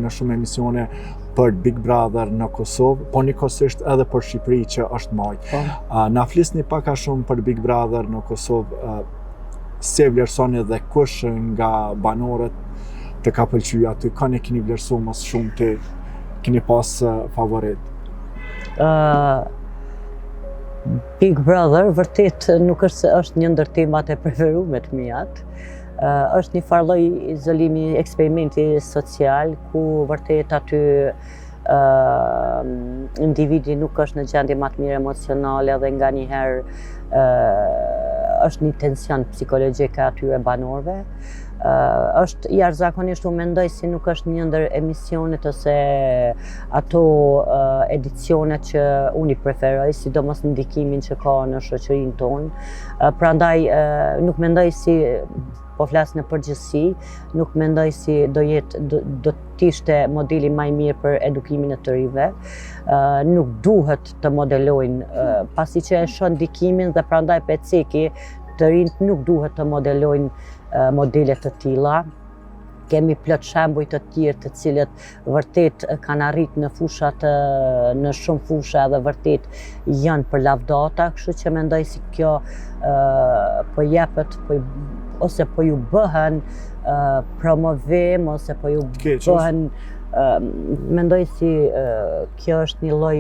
në shumë emisione për Big Brother në Kosovë, po njëkohësisht edhe për Shqipëri që është majtë. Na flisni pak a shumë për Big Brother në Kosovë, si e vlerësoni dhe kush nga banorët të ka pëlqyer aty, kanë keni vlerësuar më shumë ti, keni pas favorit? Big Brother vërtet nuk është një ndër temat e preferuara të mia. Është një farë lloj izolimi, eksperimenti social ku vërtet aty individi nuk është në gjendje më të mirë emocionale dhe nganjëherë është një tension psikologjik atyre banorëve. Është jashtëzakonisht, unë mendoj si nuk është një ndër emisionet ose ato edicionet që unë i preferoj, sidomos ndikimin që ka në shoqërinë tonë. Prandaj nuk mendoj si, po flas në përgjithësi, nuk mendoj si do t'ishte modeli më i mirë për edukimin e të rinjve. Nuk duhet të modelojnë, pasi që e shoh ndikimin dhe prandaj peceki, të rinjt nuk duhet të modelojnë modele të tilla. Kemi plot shembuj të tjerë të cilët vërtet kanë arrit në shumë fusha dhe vërtet janë për lavdata, kështu që mendoj si kjo po jepet ose po ju bëhen promovim ose po ju bëhen mendoj si kjo është një lloj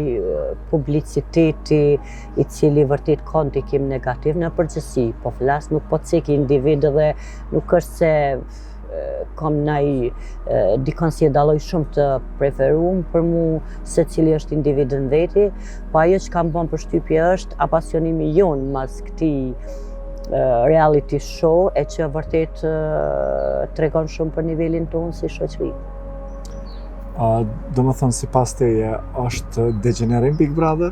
publiciteti i cili vërtet ka ndikim negativ në përgjithësi. Po flas, nuk po ceki individ dhe nuk është se kam dikon si e dalloj shumë të preferuar, për mu secili është individ në veti, po ajo që kam bën përshtypje është apasionimi jon mas këtij reality show e që vërtet tregon shumë për nivelin tonë si shoqëri. Do më thënë, sipas teje, është degenerim Big Brother?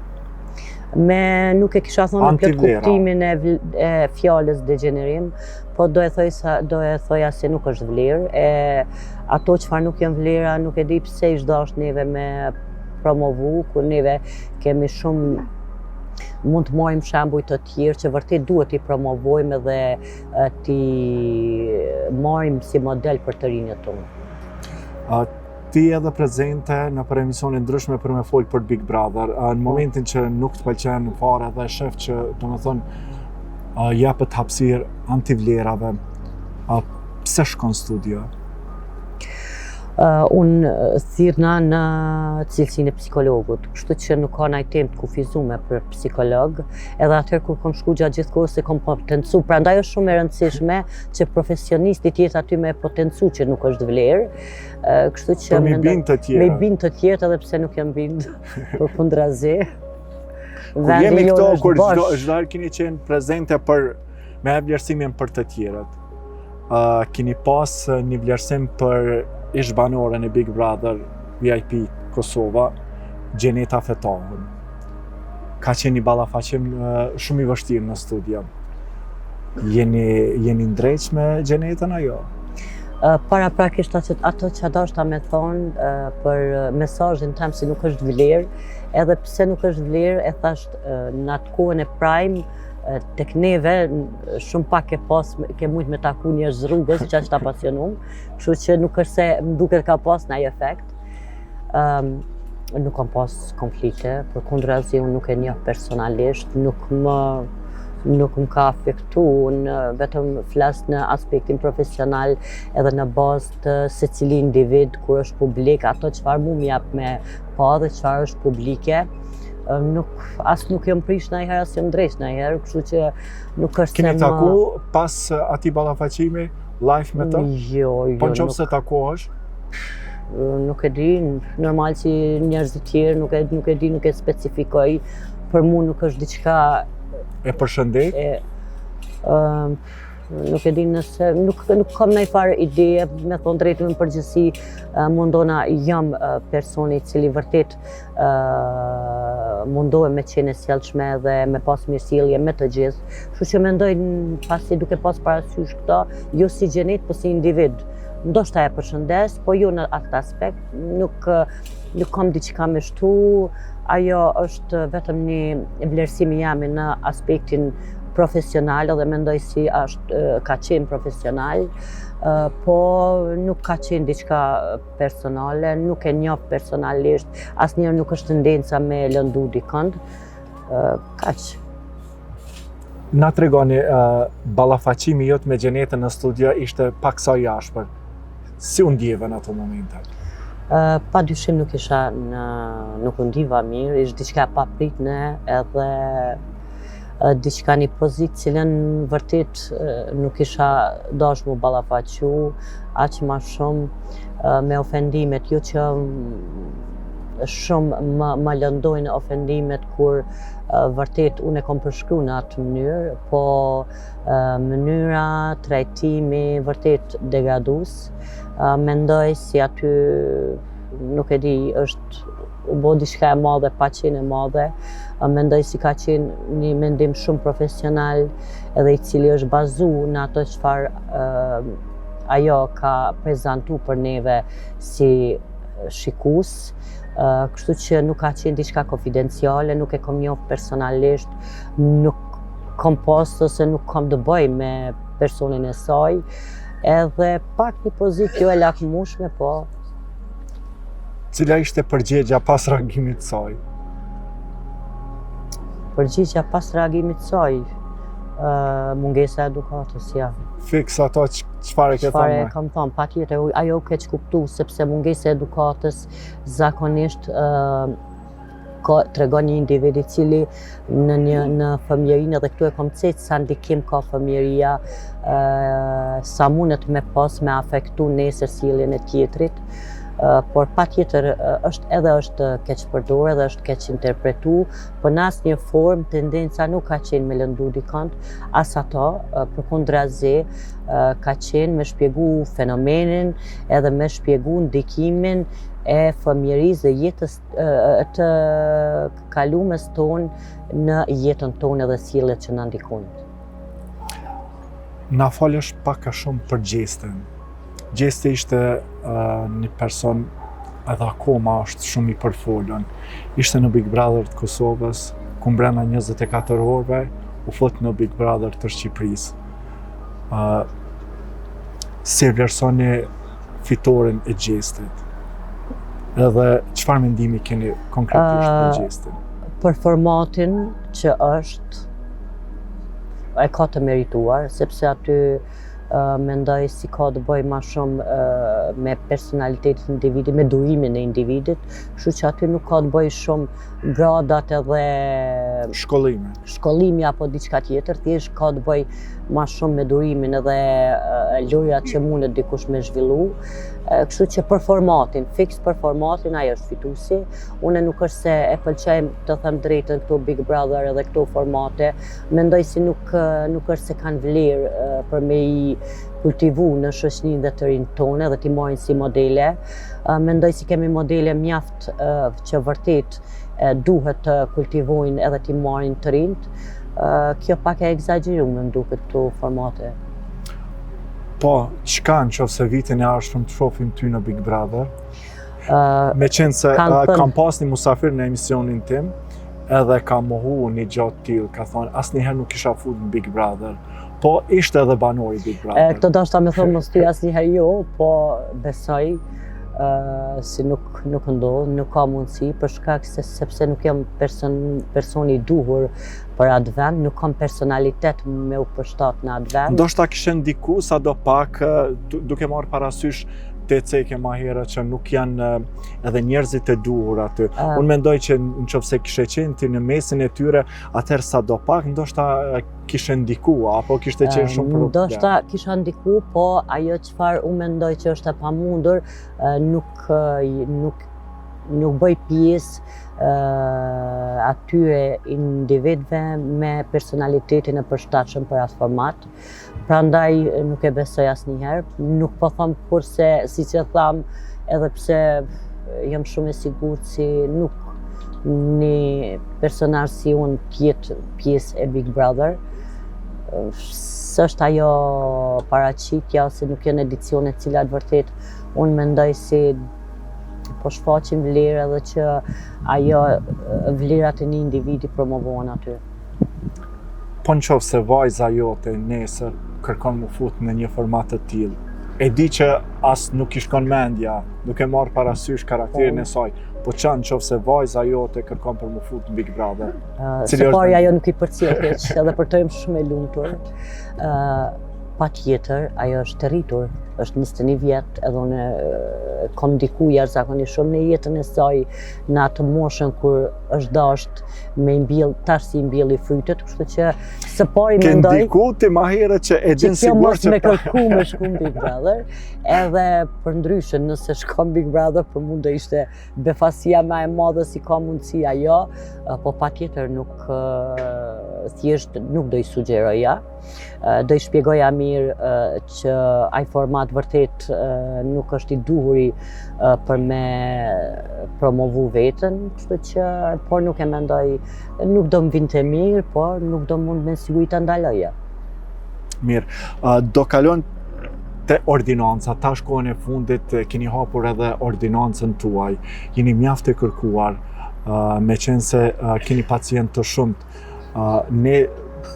Nuk e kisha thonë në plot kuptimin e fjalës degenerim, po do e thoja se nuk është vlerë. Ato çfarë nuk janë vlera, nuk e di pse i zgdash neve me promovu, kur neve kemi shumë mund të marrim shembuj të tjerë që vërtet duhet t'i promovojmë dhe t'i marrim si model për të rinjët tonë. Ti edhe prezente në për emisione ndryshme për me folë për Big Brother, në momentin që nuk të pëlqen fare dhe shef që do më thonë japët hapësirë antivlerave, pse shkon studio? Unë thirrna në cilësinë e psikologut, kështu që nuk ka ndaj temë të kufizuar për psikolog, edhe atëherë kur kam shku gjatë gjithë kohës se kam potencu, prandaj është shumë e rëndësishme që profesionisti të jetë aty me potencu që nuk është vlerë. Kështu që me bind të tjerë edhe pse nuk jam bind përkundrazi. Kur jemi këto, kur çdo keni qenë prezente me vlerësimin për të tjerët, keni pas një vlerësim për ish banorën e Big Brother VIP Kosova, Gjeneta Fetohën. Ka qenë një ballafaqim shumë i vështirë në studio. Jeni ndrejsh me Gjenetën ajo? Paraprakisht ato që dashta me thonë për mesazhin tim se nuk është vlerë, edhe pse nuk është vlerë, e thash në atë kohën e prime, tek neve shumë pak ke mujt me taku njerëz rrugës që është apasionum, kështu që nuk është se më duket ka pas ndaj efekt. Nuk kam pas konflikte, përkundrazi unë nuk e njoh personalisht, nuk më ka afektu, unë vetëm flas në aspektin profesional edhe në bazë të secili individ kur është publik, ato çfarë mu m'jap me pa dhe çfarë është publike. Nuk jam prish ndonjëherë as jam drejt ndonjëherë, kështu që nuk është se keni taku pas atij ballafaqimi live me të? Jo. Po nëse takohesh? Nuk e di, normal si njerëz të tjerë, nuk e di, nuk e specifikoj. Për mua nuk është diçka e përshëndet? Nuk e di nëse, nuk kam ndonjë farë ide, me thonë drejtën në përgjithësi, mundona jam personi i cili vërtet mundohem me qenë e sjellshme dhe me pas mirësjellje me të gjithë. Kështu që mendoj pasi duke pas parasysh këto, jo si Gjenet, po si individ. Ndoshta e përshëndes, po jo në atë aspekt, nuk kam diçka me shtu, ajo është vetëm një vlerësim jam në aspektin profesional dhe mendoj si ka qenë profesional, po nuk ka qenë diçka personale, nuk e njoh personalisht, asnjëherë nuk është tendenca me lëndu dikënd, kaq. Na tregoni, ballafaqimi jot me Gjenetën në studio ishte paksa i ashpër. Si u ndjeve në ato momente? Pa dyshim nuk u ndiva mirë, ishte diçka pa pritne edhe diçka një pozitë cilën vërtet nuk isha dash mu ballafaqu aq ma shumë me ofendimet, jo që shumë më lëndojnë ofendimet kur vërtet unë e kom përshkru në atë mënyrë, po mënyra, trajtimi vërtet degradus. Mendoj si aty, nuk e di, u bo diçka e madhe, pa qenë e madhe. Mendoj si ka qenë një mendim shumë profesional edhe i cili është bazu në ato çfarë ajo ka prezantu për neve si shikus. Kështu që nuk ka qenë diçka konfidenciale, nuk e kom njoh personalisht, nuk kom post ose nuk kom të bëj me personin e saj, edhe pak një pozitë jo e lakmueshme, po. Cila ishte përgjigja pas reagimit të saj? Përgjigja pas reagimit të saj, mungesa e edukatës, ja. Fiks ato çfarë ke thënë? Çfarë e kam thënë, patjetër, ajo keq kuptu, sepse mungesa e edukatës zakonisht tregon një individ i cili në fëmijërinë, edhe këtu e kom cek sa ndikim ka fëmijëria, sa mundet me pas me afektu nesër sjelljen e tjetrit. Por patjetër është keq përdorur edhe është keq interpretu, por në asnjë formë tendenca nuk ka qenë me lëndu dikant, as ato, përkundrazi ka qenë me shpjegu fenomenin edhe me shpjegu ndikimin e fëmijërisë dhe jetës të kalumes tonë në jetën tonë edhe sjelljet që na ndikojnë. Na falësh pak a shumë për Gjestën. Gjesti ishte një person edhe akoma është shumë i përfolën. Ishte në Big Brother të Kosovës, ku mbrenda 24 orëve u fut në Big Brother të Shqipërisë. Si vlerësoni fitoren e Gjestit? Edhe çfarë mendimi keni konkretisht për Gjestin? Për formatin që është, e ka të merituar, sepse aty mendoj si ka të bëj ma shumë me personalitetin e individit, me durimin e individit, kështu që aty nuk ka të bëj shumë gradat edhe shkollimi apo diçka tjetër, thjesht ka të bëj ma shumë me durimin edhe lojrat që mundet dikush me zhvillu. Kështu që për formatin, fiks për formatin, ajo është fituesi. Unë nuk është se e pëlqej të them drejtën këto Big Brother edhe këto formate, mendoj si nuk është se kanë vlerë për me i kultivu në shoqërinë dhe të rinë tonë dhe t'i marrin si modele. Mendoj si kemi modele mjaft që vërtet duhet të kultivojnë edhe t'i marrin të rinjt. Kjo pak e egzageruar më duket këto formate. Po, çka nëse vitin e ardhshëm të shohim ty në Big Brother? Me qenë se kam pas një musafir në emisionin tim, edhe ka mohu një gjatë tillë, ka thonë asnjëherë nuk kisha fut në Big Brother, po ishte edhe banori Big Brother. Këto dashta me thonë mos ty asnjëherë jo, po besoj si nuk ndodh, nuk ka mundësi, për shkak se sepse nuk jam person i duhur për atë vend, nuk kam personalitet me u përshtat në atë vend. Ndoshta kishe ndiku sado pak, duke marrë parasysh te ceke ma herë që nuk janë edhe njerëzit e duhur aty. Unë mendoj që nëse kishe qenë ti në mesin e tyre, atëherë sado pak ndoshta kishe ndiku, apo kishte qenë shumë problem. Ndoshta kisha ndiku, po ajo çfarë unë mendoj që është e pamundur, nuk bëj pjesë atyre individëve me personalitetin e përshtatshëm për atë format. Prandaj nuk e besoj asnjëherë, nuk po them kurse siç e tham, edhe pse jam shumë e sigurt si nuk një personazh si unë t'jetë pjesë e Big Brother. S'është ajo paraqitja ose nuk janë edicione të cilat vërtet unë mendoj si po shfaqin vlerë edhe që ajo vlerat e një individi promovohen aty. po nëqoftë se vajza jote nesër kërkon mu fut në një format të tillë, e di që as nuk i shkon mendja, duke marrë parasysh karakterin e saj, po qa nëqoftë se vajza jote kërkon për mu fut në Big Brother? Së pari ajo nuk i përcjell keq, edhe për të jam shumë e lumtur. Patjetër, ajo është të rritur, është 21 vjet, edhe unë kam ndiku jashtëzakonisht shumë në jetën e saj në atë moshën kur është dashur me mbjell, tash si mbjelli frytet, kështu që së pari mendoj. Ke ndiku ti më herët që e din sigurt që me kërku me shku në Big Brother, edhe për ndryshe nëse shkon Big Brother për mund do ishte befasia më e madhe si ka mundësi ajo, po patjetër nuk thjesht nuk do i sugjeroja. Do i shpjegoja mirë që ai format vërtet nuk është i duhuri për me promovu veten, kështu që por nuk e mendoj, nuk do më vinte mirë, por nuk do mund me siguri ta ndaloja. Mirë, do kalon te ordinanca, ta shkojnë e fundit, keni hapur edhe ordinancën tuaj, jeni mjaft e kërkuar, me qenë se keni pacient të shumt, ne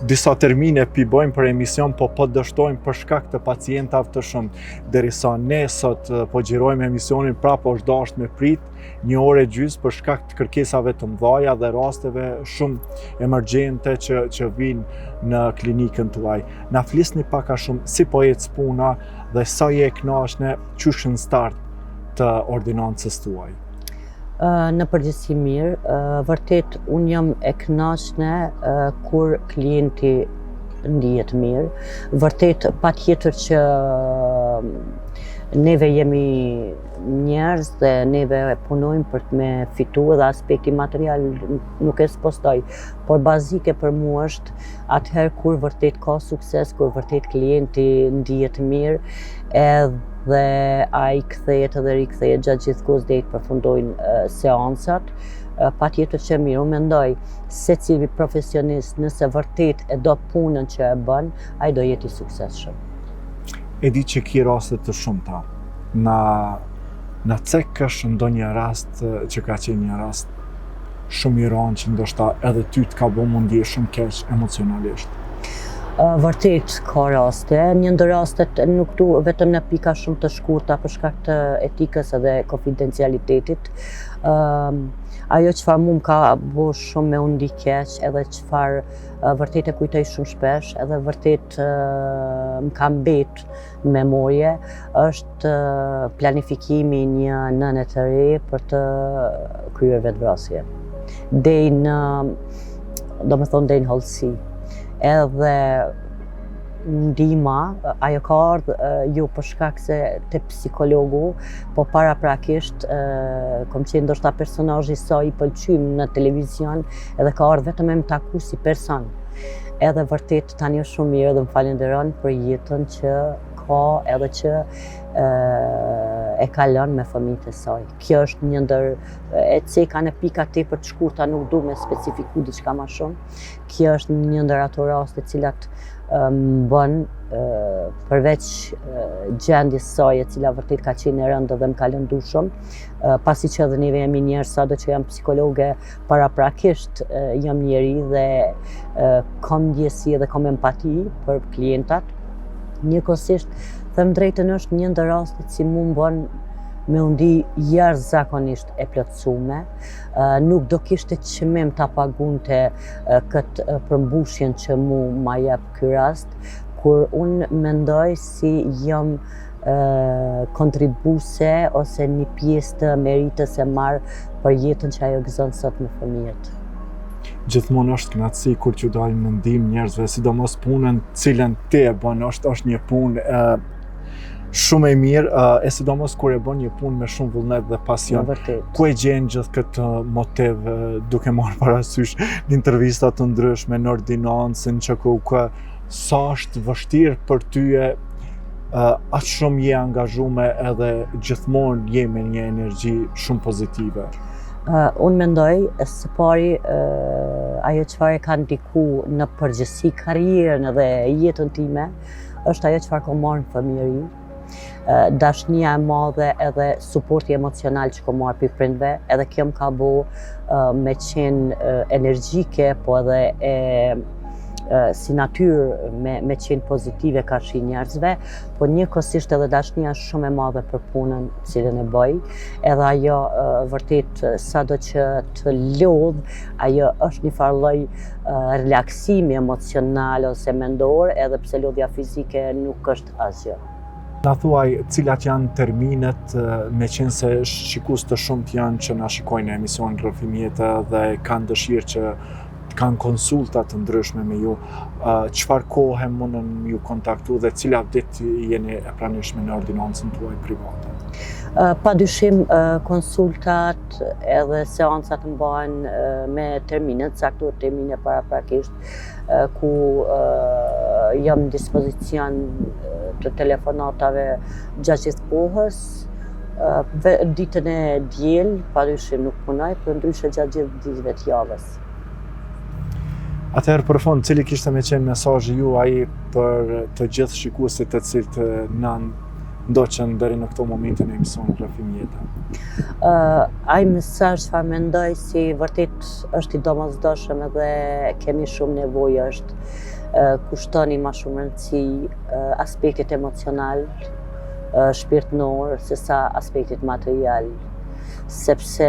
disa termine pibojmë për emision, po dështojmë për shkak të pacientave të shumë. Derisa ne sot po gjirojmë emisionin prapë është dashur me prit 1 orë e gjysmë për shkak të kërkesave të mëdha dhe rasteve shumë emergjente që vinë në klinikën tuaj. Na flisni pak a shumë si po ecë puna dhe sa je e kënaqshme qysh në start të ordinancës tuaj? Në përgjithësi mirë, vërtet unë jam e kënaqshme kur klienti ndihet mirë. Vërtet patjetër që neve jemi njerëz dhe neve punojmë për me fitu dhe aspekti material nuk e spostoj, por bazike për mua është atëherë kur vërtet ka sukses, kur vërtet klienti ndihet mirë, dhe ai kthehet edhe rikthehet gjatë gjithë kohës deri të përfundojnë seancat. Patjetër që mirë, unë mendoj secili profesionist nëse vërtet e do punën që e bën, ai do jetë i suksesshëm. E di që ki raste të shumta. Na cekësh ndonjë rast që ka qenë një rast shumë i rëndë që ndoshta edhe ty të ka bërë mu ndjesh shumë keq emocionalisht? Vërtet ka raste, një ndër rastet nuk du vetëm në pika shumë të shkurta për shkak të etikës edhe konfidencialitetit. Ajo çfarë mu më ka bo shumë me undi keq, edhe çfarë vërtet e kujtoj shumë shpesh, edhe vërtet më ka mbet në memorje, është planifikimi një nëne të re për të kryer vetvrasje. Dej në hollësi. Edhe ndihma, ajo ka ardhur jo për shkak se te psikologu, po paraprakisht kom qenë ndoshta personazhi i saj i pëlqym në televizion, edhe ka ardhur vetëm me më taku si person. Edhe vërtet tani është shumë mirë dhe më falenderon për jetën që ka edhe që e kalon me fëmijët e saj. Kjo është një ndër e ceka në pika tepër të shkurta, nuk du me specifiku diçka më shumë. Kjo është një ndër ato raste të cilat më bën përveç gjendjes saj e cila vërtet ka qenë e rëndë dhe më ka lëndu shumë, pasi që edhe neve jemi njerëz, sado që jam psikologe, paraprakisht jam njeri dhe kam ndjesi dhe kam empati për klientat. Njëkohësisht, them drejtën, është një ndër rastet si mu më bën me undi jashtëzakonisht e plotësume. Nuk do kishte qëmim ta pagunte këtë përmbushjen që mu ma jep ky rast, kur unë mendoj si jam kontribuse ose një pjesë të meritës e marr për jetën që ajo gëzon sot me fëmijët. Gjithmonë është kënaqësi kur që dalin në ndihmë njerëzve, sidomos punën cilën ti e bën, është një punë shumë e mirë, e sidomos kur e bën një punë me shumë vullnet dhe pasion. Ku e gjen gjithë këtë motiv, duke marrë parasysh në intervista të ndryshme, në ordinancën që sa është vështirë për ty aq shumë je angazhume edhe gjithmonë je me një energji shumë pozitive? Unë mendoj, së pari, ajo çfarë ka ndiku në përgjithësi karrierën edhe jetën time, është ajo çfarë kam marrë në fëmijëri. Dashnia e madhe edhe suporti emocional që kam marrë prej prindve, edhe kjo më ka bo me qenë energjike, po edhe si natyrë me qenë pozitive ka shi njerëzve, po njëkohësisht edhe dashnia është shumë e madhe për punën cilën e bëj, edhe ajo vërtet sado që të lodh, ajo është një farë lloj relaksimi emocional ose mendor, edhe pse lodhja fizike nuk është asgjë. Na thuaj, cilat janë terminet, me qenë se shikus të shumt janë që na shikojnë emision Rrëfim Jete dhe kanë dëshirë që kanë konsulta të ndryshme me ju, çfarë kohe mundën ju kontaktu dhe cilat ditë jeni e pranishme në ordinancën tuaj private? Padyshim konsultat edhe seancat mbahen me termine të caktuar, termine paraprakisht, ku jam në dispozicion të telefonatave gjatë gjithë kohës. Ditën e diel padyshim nuk punoj, por ndryshe gjatë gjithë ditëve të javës. Atëherë për fund, cili kishte me qenë mesazhi juaj për të gjithë shikuesit të cilët na ndoqën deri në këto momente në emision Rrëfim Jete? Ai mesazh çfarë mendoj si vërtet është i domosdoshëm edhe kemi shumë nevojë është kushtoni më shumë rëndësi aspektit emocional, shpirtënor, sesa aspektit material. Sepse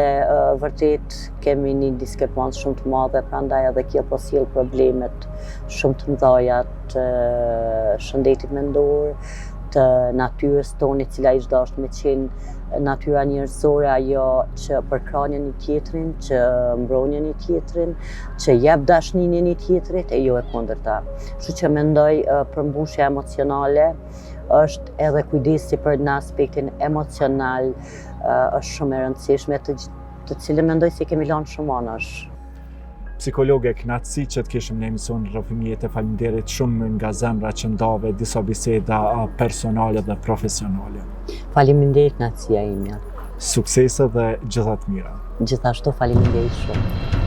vërtet kemi një diskrepancë shumë të madhe, prandaj edhe kjo po sjell problemet shumë të mëdha të shëndetit mendor, të natyrës tonë, e cila i dashur me qenë natyra njerëzore, ajo që përkrahjen një tjetrin, që mbronjen një tjetrin, që jep dashninë një tjetrit e jo e kundërta. Kështu që mendoj përmbushja emocionale është edhe kujdesi për në aspektin emocional është shumë e rëndësishme, të cilën mendoj se kemi lënë shumë anash. Psikologe, kënaqësi që të kishim në emision Rrëfim Jete, faleminderit shumë nga zemra që ndave disa biseda personale dhe profesionale. Faleminderit, kënaqësia ime. Suksese dhe gjitha të mira. Gjithashtu faleminderit shumë.